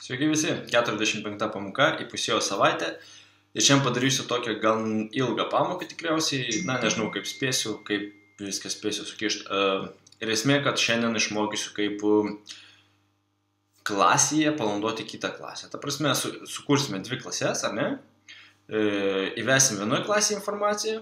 Sveiki visi, 45 pamoka, įpusėjo savaitę ir šiandien padarysiu tokią gan ilgą pamoką tikriausiai, nežinau kaip spėsiu, kaip viską spėsiu sukišti. Ir esmė, kad šiandien išmokysiu kaip klasėje panaudoti kitą klasę. Ta prasme, sukursime dvi klases, ar ne? Įvesim vienoje klasėje informaciją,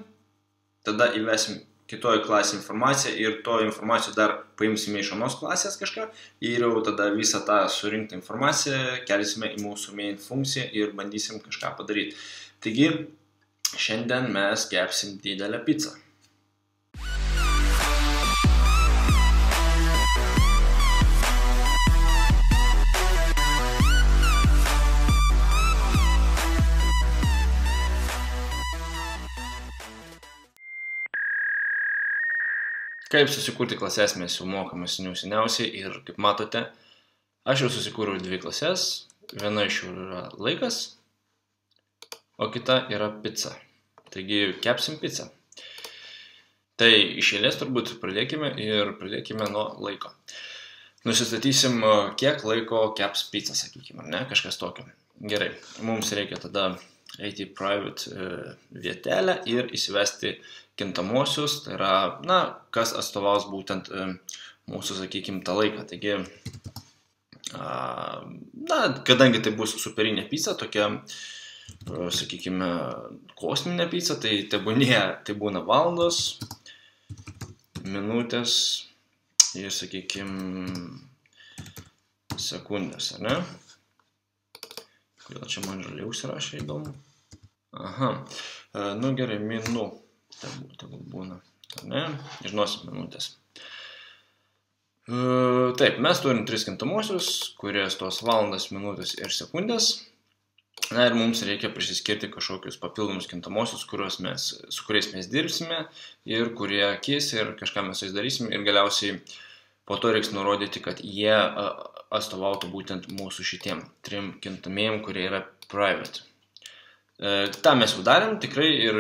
tada įvesim kitoje klasėje informaciją ir to informacijos dar paimsime iš anos klasės kažką ir jau tada visą tą surinktą informaciją kelsime į mūsų main funkciją ir bandysim kažką padaryti. Taigi, šiandien mes kepsim didelę pizzą. Kaip susikurti klases mes jau mokame seniausiai ir kaip matote, aš jau susikūriau dvi klases, viena iš jų yra laikas, o kita yra pica. Taigi kepsim pizzą. Tai iš eilės turbūt pradėkime nuo laiko. Nusistatysim, kiek laiko keps pizzą, sakykime, ar ne, kažkas tokio. Gerai, mums reikia tada eiti į private vietelę ir įsivesti kintamosius, tai yra, kas atstovaus būtent mūsų, sakykime, tą laiką. Taigi, kadangi tai bus superinė pizza, tokia, sakykime, kosminė pizza, tai būna valandos, minutės ir, sakykime, sekundės, ar ne? Kodėl čia man žaliai užsirašė įdomu? Aha, gerai, tegul būna, ar ne? Žinosim minutės. Taip, mes turim 3 kintamosius, kurie tos valandas, minutės ir sekundės. Ir mums reikia prisiskirti kažkokius papildomus kintamosius, su kuriais mes dirbsime ir kurie keis ir kažką mes darysime. Ir galiausiai po to reiks nurodyti, kad jie atstovautų būtent mūsų šitiem 3 kintamėjim, kurie yra private. Ta mes jau darėm tikrai ir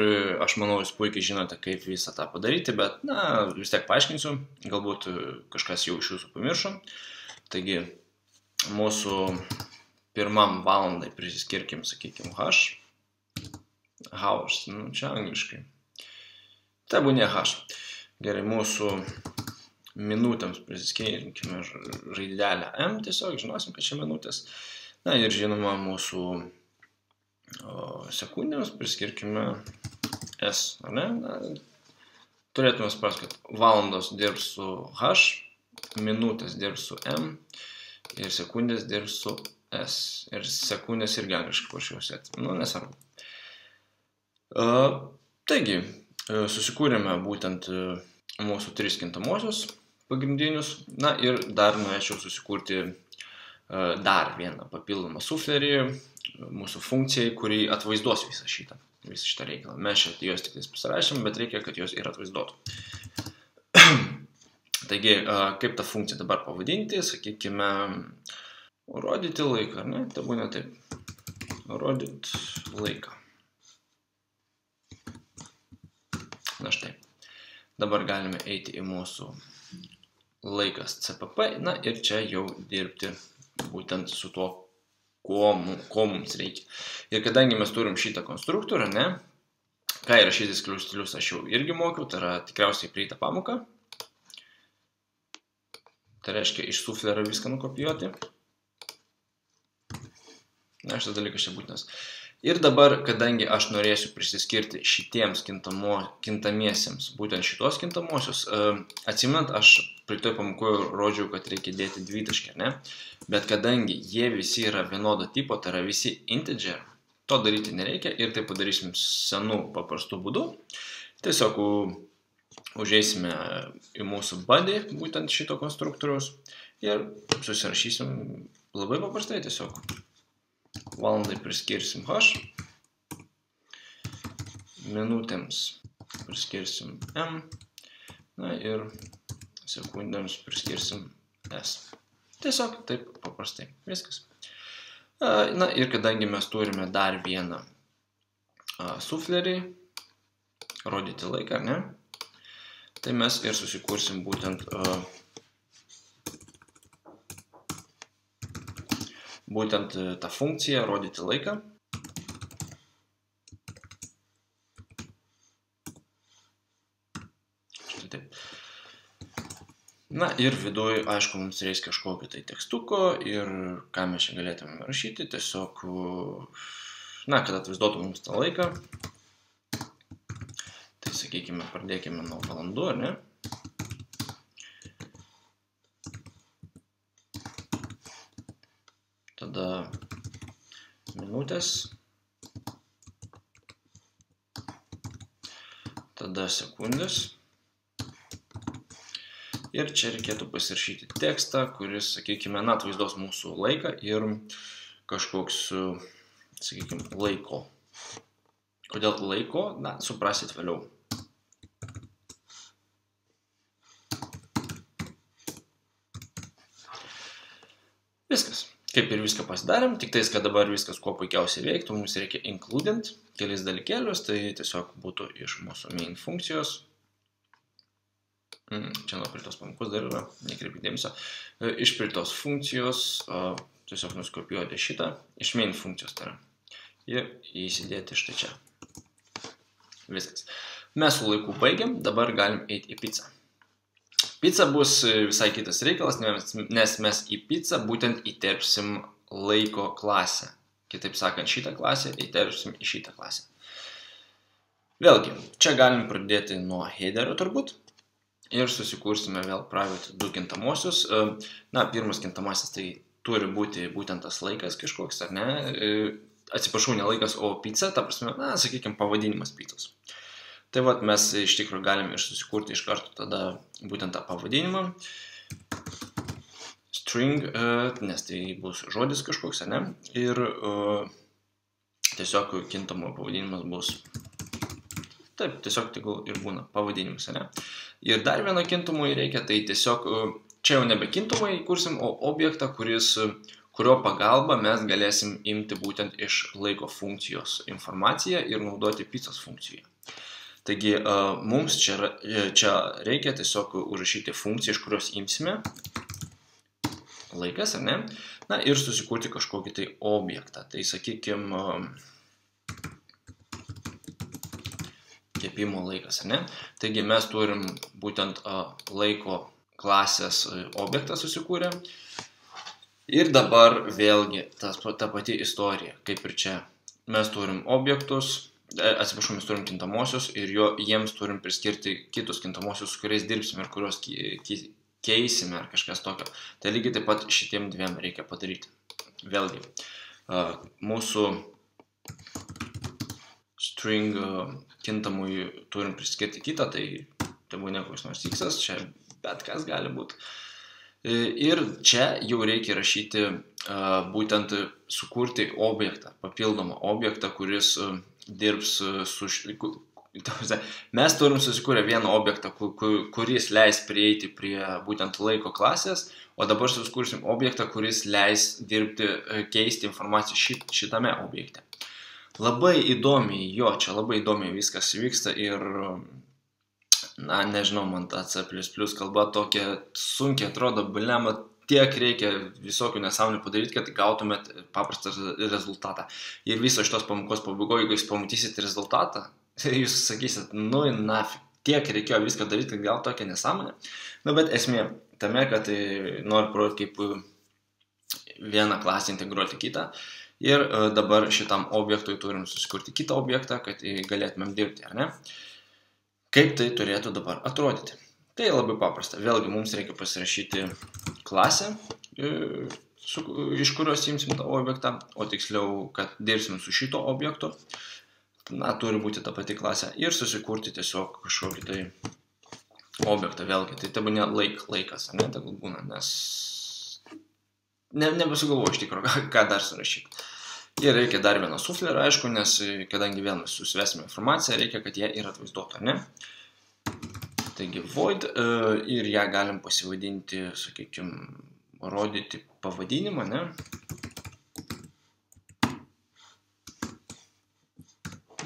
aš manau, jūs puikiai žinote, kaip visą tą padaryti, bet, vis tiek paaiškinsiu, galbūt kažkas jau iš jūsų pamiršo. Taigi, mūsų pirmam valandai prisiskirkim, sakykime, hours, čia angliškai. Tai būnė h. Gerai, mūsų minutėms prisiskirkime raidelę m, tiesiog žinosim, kad čia minutės. Ir žinoma, mūsų sekundėms priskirkime S, ar ne? Turėtume suprasti, kad valandos dirbs su H, minutės dirbs su M ir sekundės dirbs su S. Ir sekundės irgi angliškai pašiausiat. Nesvarbu. Taigi, susikūrėme būtent mūsų 3 kintamosius pagrindinius. Ir dar norėčiau susikurti dar vieną papildomą suflerį mūsų funkcijai, kuri atvaizduos visą šitą reikalą. Mes čia jos tik pasirašėm, bet reikia, kad jos ir atvaizduotų. Taigi, kaip tą funkciją dabar pavadinti, sakykime, rodyti laiką, ar ne? Tai būna taip. Rodyti laiką. Štai. Dabar galime eiti į mūsų laikas CPP, ir čia jau dirbti būtent su tuo, ko mums reikia. Ir kadangi mes turim šitą konstruktorių, ką įrašyti skliaustelius aš jau irgi mokiau, tai yra tikriausiai praeitą pamoką. Tai reiškia iš suflerio viską nukopijuoti. Šitas dalykas čia būtinas. Ir dabar, kadangi aš norėsiu prisiskirti šitiems kintamiesiems, būtent šitos kintamosius, atsimenant, aš praeitoje pamokoje rodžiau, kad reikia dėti dvitaškį, ne? Bet kadangi jie visi yra vienodo tipo, tai yra visi integer, to daryti nereikia ir tai padarysim senų paprastų būdų. Tiesiog užeisime į mūsų body, būtent šito konstruktoriaus ir susirašysim labai paprastai tiesiog. Valandai priskirsim h, minutėms priskirsim m, ir sekundėms priskirsim s. Tiesiog taip paprastai. Viskas. Ir kadangi mes turime dar vieną suflerį, rodyti laiką, ar ne? Tai mes ir susikursim būtent būtent tą funkciją rodyti laiką. Taip. Na ir viduje, aišku, mums reikia kažkokio tai tekstuko ir ką mes čia galėtume rašyti, tiesiog, na, kad atvaizduotų mums tą laiką. Tai sakykime, pradėkime nuo valandų, ar ne? Tada minutės. Tada sekundės. Ir čia reikėtų pasirašyti tekstą, kuris, sakykime, atvaizduos mūsų laiką ir kažkoks, sakykime, laiko. Kodėl laiko? Na, suprasit vėliau. Viskas. Kaip ir viską pasidarėm, tik tais, kad dabar viskas kuo puikiausiai veiktų, mums reikia includent kelis dalykėlius, tai tiesiog būtų iš mūsų main funkcijos. Čia nuo prie tos pamokos dar yra, nekreipkite dėmesio. Iš prie tos funkcijos tiesiog nuskopijuoti šitą, iš main funkcijos tai yra. Ir įsidėti štai čia. Viskas. Mes su laiku baigiam, dabar galim eiti į pizzą. Pizza bus visai kitas reikalas, nes mes į pizzą būtent įterpsim laiko klasę. Kitaip sakant, šitą klasę įterpsim į šitą klasę. Vėlgi, čia galim pradėti nuo headerio turbūt. Ir susikursime vėl private du kintamosius. Na, pirmas kintamasis tai turi būti būtent tas laikas kažkoks, ar ne? Atsiprašau, ne laikas, o pizza, ta prasme, na, sakykime, pavadinimas pizzos. Tai vat mes iš tikrųjų galim ir susikurti iš karto tada būtent tą pavadinimą. String, nes tai bus žodis kažkoks, ar ne? Ir tiesiog kintamo pavadinimas bus. Taip, tiesiog tegul ir būna pavadinimas, ne? Ir dar vieną kintamui reikia, tai tiesiog čia jau nebe kintamui kursim, o objektą, kurio pagalba mes galėsim imti būtent iš laiko funkcijos informaciją ir naudoti pizzos funkcijoje. Taigi mums čia reikia tiesiog užrašyti funkciją, iš kurios imsime laikas, ar ne? Na ir susikurti kažkokį tai objektą. Tai sakykime, kepimo laikas, ne? Taigi mes turim būtent laiko klasės objektą susikūrę. Ir dabar vėlgi ta pati istorija, kaip ir čia. Mes turim objektus, atsiprašau, mes turim kintamosius ir jiems turim priskirti kitus kintamosius, su kuriais dirbsime ir kuriuos keisime ar kažkas tokio. Tai lygiai taip pat šitiem dviem reikia padaryti. Vėlgi, mūsų string kintamui turim priskirti kitą, tai būna koks nors x, čia bet kas gali būti. Ir čia jau reikia rašyti būtent sukurti objektą, papildomą objektą, kuris dirbs su... Mes turim susikūrę vieną objektą, kuris leis prieiti prie būtent laiko klasės, o dabar susikursim objektą, kuris leis dirbti, keisti informaciją šitame objekte. Labai įdomiai, čia labai įdomiai viskas vyksta ir, na, nežinau, man ta C++ kalba tokia sunkiai atrodo, blema, tiek reikia visokių nesąmonių padaryti, kad gautumėt paprastą rezultatą. Ir viso šitos pamokos pabaigoje, jeigu jūs pamatysit rezultatą, jūs sakysit, nu, nafig, tiek reikėjo viską daryti, kad gal tokia nesąmonė. Na, bet esmė tame, kad noriu parodyti, kaip vieną klasę integruoti kitą. Ir dabar šitam objektui turim susikurti kitą objektą, kad galėtumėm dirbti, ar ne? Kaip tai turėtų dabar atrodyti? Tai labai paprasta. Vėlgi mums reikia pasirašyti klasę, iš kurios imsim tą objektą, o tiksliau, kad dirbsim su šito objektu. Na, turi būti ta pati klasė. Ir susikurti tiesiog kažkokį tai objektą vėlgi. Tai tebūnė laikas, ar ne? Tegul būna, nes... Nebesugalvoju iš tikrųjų, ką dar surašyti. Ir reikia dar vieną suflerą, aišku, nes kadangi vėl mes susivesime informaciją, reikia, kad jie ir atvaizduotų, ar ne? Taigi void ir ją galim pasivadinti, sakykime, rodyti pavadinimą, ne?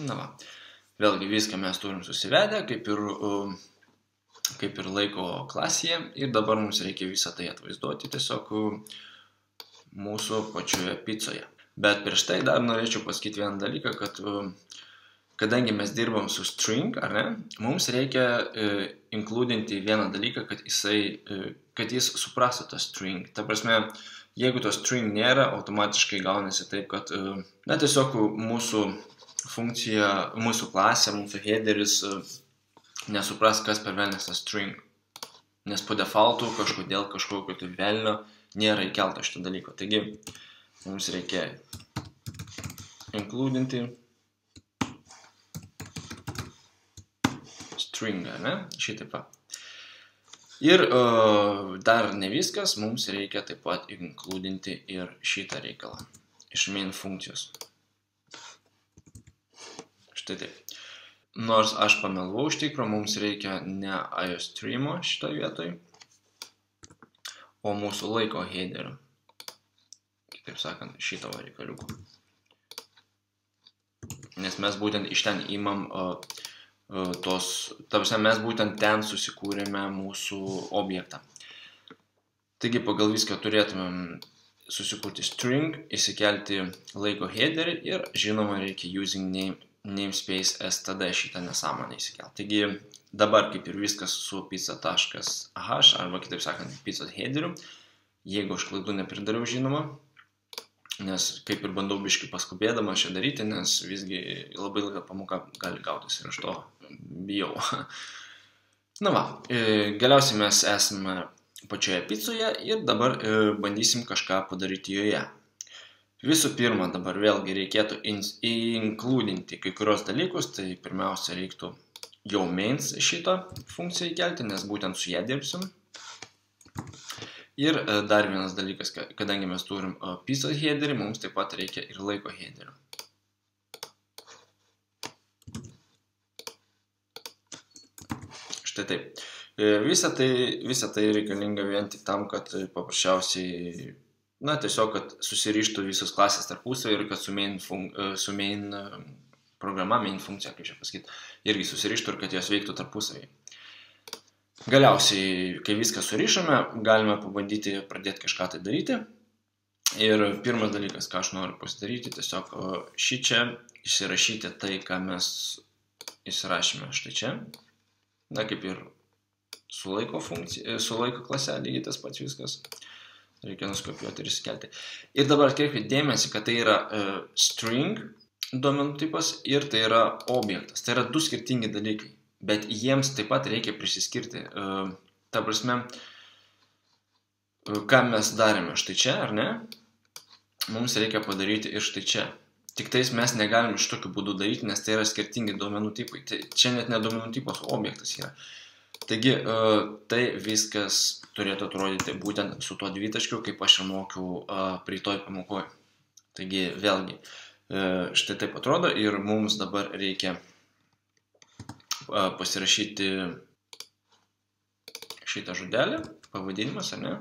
Na va, vėlgi viską mes turim susivedę, kaip ir laiko klasėje. Ir dabar mums reikia visą tai atvaizduoti tiesiog mūsų pačioje picoje. Bet prieš tai dar norėčiau pasakyti vieną dalyką, kad kadangi mes dirbam su string, ar ne, mums reikia inkludinti vieną dalyką, kad jis suprastų tą string. Ta prasme, jeigu to string nėra, automatiškai gaunasi taip, kad tiesiog mūsų funkcija, mūsų klasė, mūsų headeris nesupras, kas per velnias tas string. Nes po defaultu kažkodėl kažkokio tai velnio nėra įkelta šito dalyko. Taigi, mums reikia inkludinti stringą, ne? Šitaip pat. Ir dar ne viskas, mums reikia taip pat inkludinti ir šitą reikalą iš main funkcijos. Štai taip. Nors aš pamelavau iš tikro, mums reikia ne IOStreamo šitoje vietoje, o mūsų laiko headerio. Kitaip sakant, šito reikaliuko. Nes mes būtent iš ten imam mes būtent ten susikūrėme mūsų objektą. Taigi pagal viską turėtumėm susikurti string, įsikelti laiko headerį ir žinoma reikia using namespace std šitą nesąmonę įsikelti. Taigi dabar kaip ir viskas su pizza.h arba kitaip sakant pizzos headeriu, jeigu aš klaidų nepridariau žinoma, nes kaip ir bandau biškį paskubėdamas čia daryti, nes visgi labai ilga pamoka gali gautis ir aš to bijau. Na va, galiausiai mes esame pačioje pizzoje ir dabar bandysim kažką padaryti joje. Visų pirma, dabar vėlgi reikėtų inkludinti kai kurios dalykus, tai pirmiausia reiktų jau mains šitą funkciją įkelti, nes būtent su ją dirbsim. Ir dar vienas dalykas, kadangi mes turim pizzos headerį, mums taip pat reikia ir laiko headerio. Štai taip. Visa tai reikalinga vien tik tam, kad paprasčiausiai, tiesiog, kad susirištų visos klasės tarpusavy ir kad su main programa, main funkcija, kaip čia pasakyti, irgi susirištų ir kad jos veiktų tarpusavy. Galiausiai, kai viską surišame, galime pabandyti pradėti kažką tai daryti. Ir pirmas dalykas, ką aš noriu pasidaryti, tiesiog šičia įsirašyti tai, ką mes įsirašėme štai čia. Kaip ir su laiko funkcija, su laiko klase lygiai tas pats viskas. Reikia nuskopijuoti ir įsikelti. Ir dabar atkreipkite dėmesį, kad tai yra string duomenų tipas ir tai yra objektas. Tai yra du skirtingi dalykai. Bet jiems taip pat reikia prisiskirti. Ta prasme, ką mes darėme štai čia, ar ne? Mums reikia padaryti ir štai čia. Tik tais mes negalime iš tokiu būdu daryti, nes tai yra skirtingi duomenų tipai. Čia net ne duomenų tipas, o objektas yra. Taigi, tai viskas turėtų atrodyti būtent su tuo dvitaškiu, kaip aš ir mokiau praeitoj pamokoje. Taigi, vėlgi, štai taip atrodo ir mums dabar reikia pasirašyti šitą žodelį, pavadinimas, ar ne?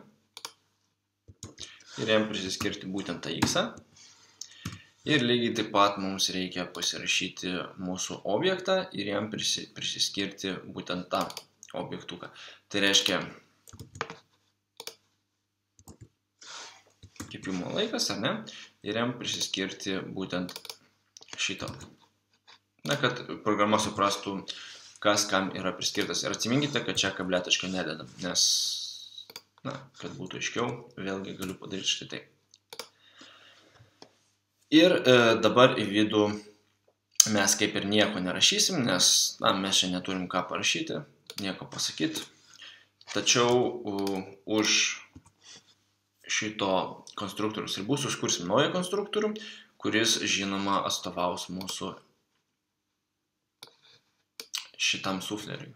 Ir jam prisiskirti būtent tą x. Ir lygiai taip pat mums reikia pasirašyti mūsų objektą ir jam prisiskirti būtent tą objektuką. Tai reiškia kepimo laikas, ar ne? Ir jam prisiskirti būtent šito. Kad programa suprastų, kas kam yra priskirtas. Ir atsiminkite, kad čia kabletaškio nededam, nes, kad būtų aiškiau, vėlgi galiu padaryti štai taip. Ir dabar į vidų mes kaip ir nieko nerašysim, nes mes čia neturim ką parašyti, nieko pasakyti. Tačiau už šito konstruktorius ribų suskursim naują konstruktorių, kuris, žinoma, atstovaus mūsų šitam sufleriui.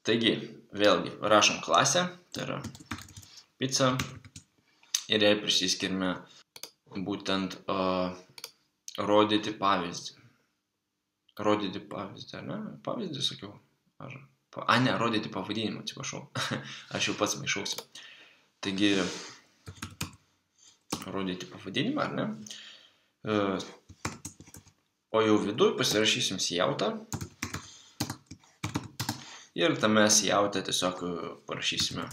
Taigi, vėlgi, rašom klasę, tai yra pizza, ir jai prisiskirime būtent rodyti pavyzdį. Rodyti pavyzdį, ar ne? Pavyzdį sakiau? Ne, rodyti pavadinimą, atsiprašau. Aš jau pats maišausi. Taigi, rodyti pavadinimą, ar ne? O jau viduje pasirašysim sijautą. Ir tame sijautę tiesiog parašysime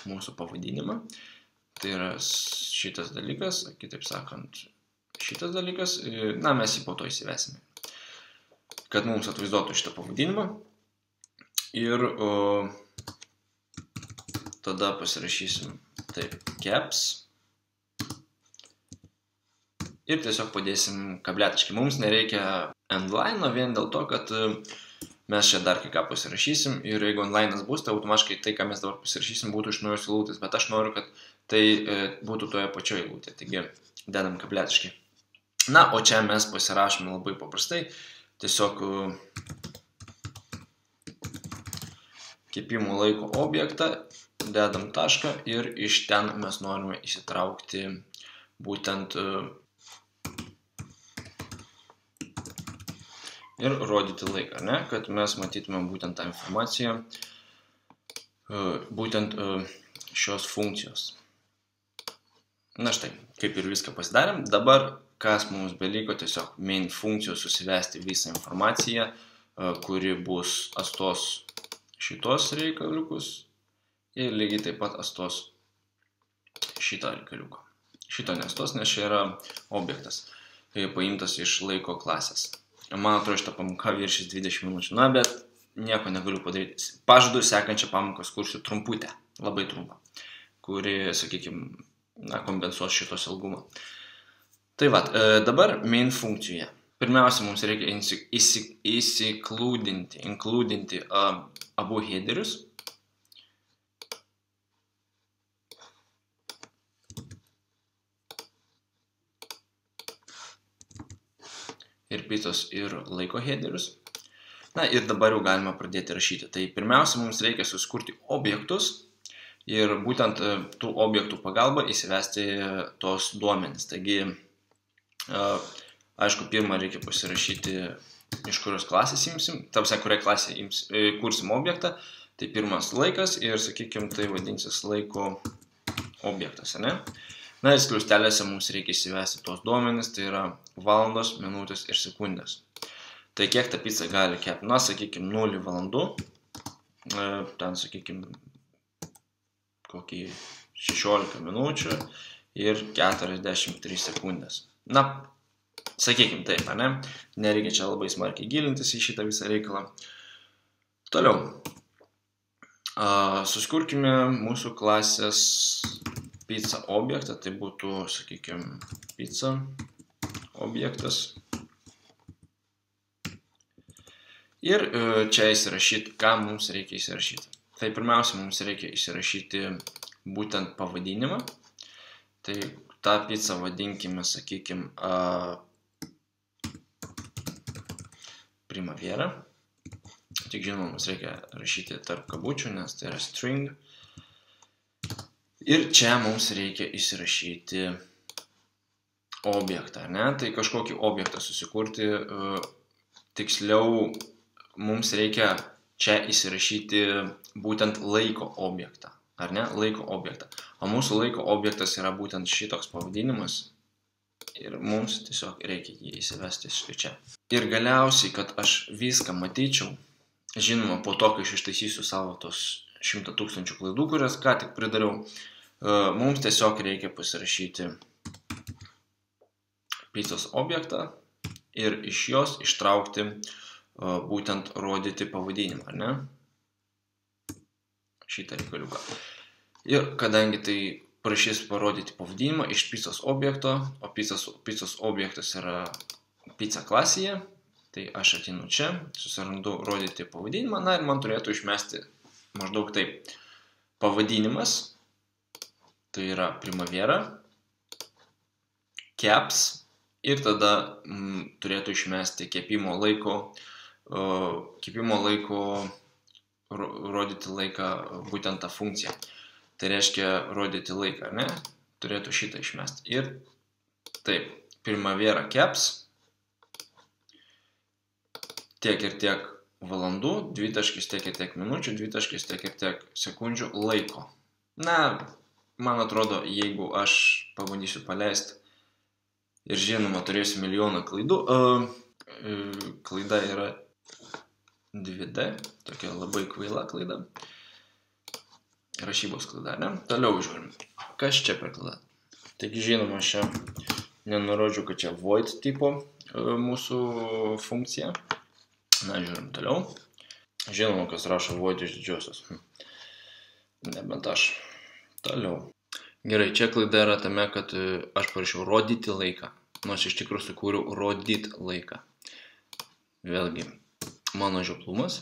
mūsų pavadinimą. Tai yra šitas dalykas, kitaip sakant, šitas dalykas, na, mes jį po to įsivesime, kad mums atvaizduotų šitą pavadinimą. Ir tada pasirašysim taip caps ir tiesiog padėsim kabletiškai. Mums nereikia endline vien dėl to, kad mes čia dar kai ką pasirašysim ir jeigu endline'as bus, tai automatiškai tai, ką mes dabar pasirašysim, būtų iš naujos eilutės, bet aš noriu, kad tai būtų toje pačioje eilutėje, taigi dedam kabletiškai. Na, o čia mes pasirašome labai paprastai, tiesiog kepimo laiko objektą, dedam tašką ir iš ten mes norime įsitraukti būtent ir rodyti laiką, ne? Kad mes matytume būtent tą informaciją, būtent šios funkcijos. Na štai, kaip ir viską pasidarėm. Dabar, kas mums beliko, tiesiog main funkcijos susivesti visą informaciją, kuri bus astos šitos reikaliukus ir lygiai taip pat astos šitą reikaliuką. Šito nestos, nes čia yra objektas, paimtas iš laiko klasės. Man atrodo, šitą pamoką viršys 20 minučių, na, bet nieko negaliu padaryti. Pažadu, sekančią pamoką kursiu trumputę, labai trumpą, kuri, sakykime, kompensuos šitos ilgumą. Tai va, dabar main funkcijoje. Pirmiausia, mums reikia inkludinti abu headerius. Ir picos ir laiko headerius. Na ir dabar jau galima pradėti rašyti. Tai pirmiausia, mums reikia susikurti objektus ir būtent tų objektų pagalba įsivesti tos duomenis. Taigi, aišku, pirmą reikia pasirašyti, iš kurios klasės imsim, tamsia, kurią klasę kursim objektą. Tai pirmas laikas ir, sakykime, tai vadinsis laiko objektas, ne? Na ir skliaustelėse mums reikia įsivesti tos duomenis, tai yra valandos, minutės ir sekundės. Tai kiek ta pica gali kepti? Na, sakykime, 0 valandų, ten, sakykime, kokį 16 minučių ir 43 sekundės. Na, sakykime taip, ne? Nereikia čia labai smarkiai gilintis į šitą visą reikalą. Toliau. Susikurkime mūsų klasės pizza objektą, tai būtų, sakykime, pizza objektas. Ir čia įsirašyti, ką mums reikia įsirašyti. Tai pirmiausia, mums reikia įsirašyti būtent pavadinimą. Tai tą pizzą vadinkime, sakykime, Primavera. Tik žinoma, mums reikia rašyti tarp kabučių, nes tai yra string. Ir čia mums reikia įsirašyti objektą, ne? Tai kažkokį objektą susikurti, tiksliau mums reikia čia įsirašyti būtent laiko objektą, ar ne? Laiko objektą. O mūsų laiko objektas yra būtent šitoks pavadinimas ir mums tiesiog reikia jį įsivesti čia. Ir galiausiai, kad aš viską matyčiau, žinoma, po to, kai aš ištaisysiu savo tos 100 000 klaidų, kurias ką tik pridariau, mums tiesiog reikia pasirašyti pizzos objektą ir iš jos ištraukti būtent rodyti pavadinimą, ar ne? Šitą reikaliuką. Ir kadangi tai prašys parodyti pavadinimą iš pizzos objekto, o pizzos objektas yra pizza klasėje, tai aš atinu čia, susirandu rodyti pavadinimą, na ir man turėtų išmesti maždaug taip. Pavadinimas, tai yra Primavera, caps ir tada turėtų išmesti kepimo laiko, rodyti laiką, būtent tą funkciją. Tai reiškia rodyti laiką, ne? Turėtų šitą išmesti. Ir taip, Primavera caps, tiek ir tiek valandų, 2 taškis tiek ir tiek minučių, 2 taškis tiek ir tiek sekundžių laiko. Na, man atrodo, jeigu aš pabandysiu paleisti ir žinoma turėsiu milijoną klaidų, klaida yra 2D, tokia labai kvaila klaida. rašybos klaida, ne? Toliau žiūrim. Kas čia per klaida? Taigi žinoma, aš čia nenurodžiu, kad čia void tipo mūsų funkcija. Na, žiūrim toliau. Žinoma, kas rašo void iš didžiosios. Nebent aš. Toliau. Gerai, čia klaida yra tame, kad aš parašiau rodyti laiką. Nors iš tikrųjų sukūriau rodyt laiką. Vėlgi, mano žioplumas.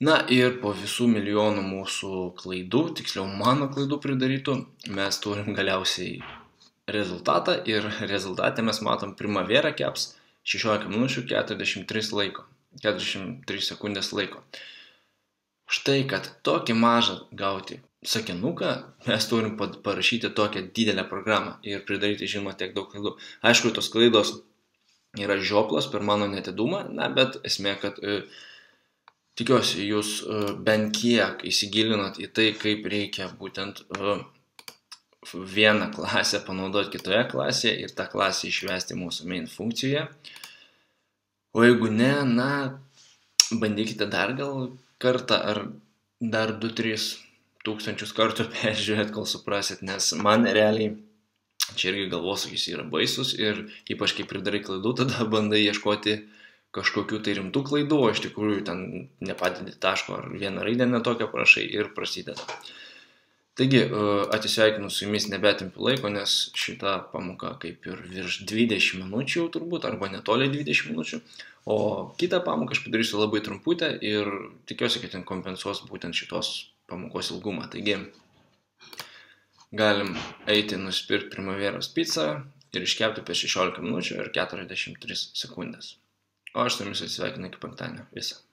Na ir po visų milijonų mūsų klaidų, tiksliau mano klaidų pridarytų, mes turim galiausiai rezultatą ir rezultate mes matom Primavera Caps 16 minučių 43 sekundės laiko. Štai, kad tokį mažą gauti sakinuką, mes turim parašyti tokią didelę programą ir pridaryti, žinoma, tiek daug klaidų. Aišku, tos klaidos yra žioplos per mano netidumą, na, bet esmė, kad tikiuosi, jūs bent kiek įsigilinat į tai, kaip reikia būtent vieną klasę panaudoti kitoje klasėje ir tą klasę išvesti mūsų main funkcijoje. O jeigu ne, na, bandykite dar gal kartą ar dar 2-3 tūkstančius kartų peržiūrėti, kol suprasit, nes man realiai čia irgi galvosūkis yra baisus ir ypač kai pridarai klaidų, tada bandai ieškoti kažkokių tai rimtų klaidų, o iš tikrųjų ten nepadedi taško ar vieną raidę netokią prašai ir prasideda. Taigi, atsisveikinu su jumis, nebetimpiu laiko, nes šita pamoka kaip ir virš 20 minučių turbūt, arba netoliai 20 minučių, o kitą pamoką aš padarysiu labai trumputę ir tikiuosi, kad ten kompensuos būtent šitos pamokos ilgumą. Taigi, galim eiti nusipirkti Primaveros pizzą ir iškepti per 16 minučių ir 43 sekundės. O aš su jumis atsisveikinu iki penktadienio. Visą.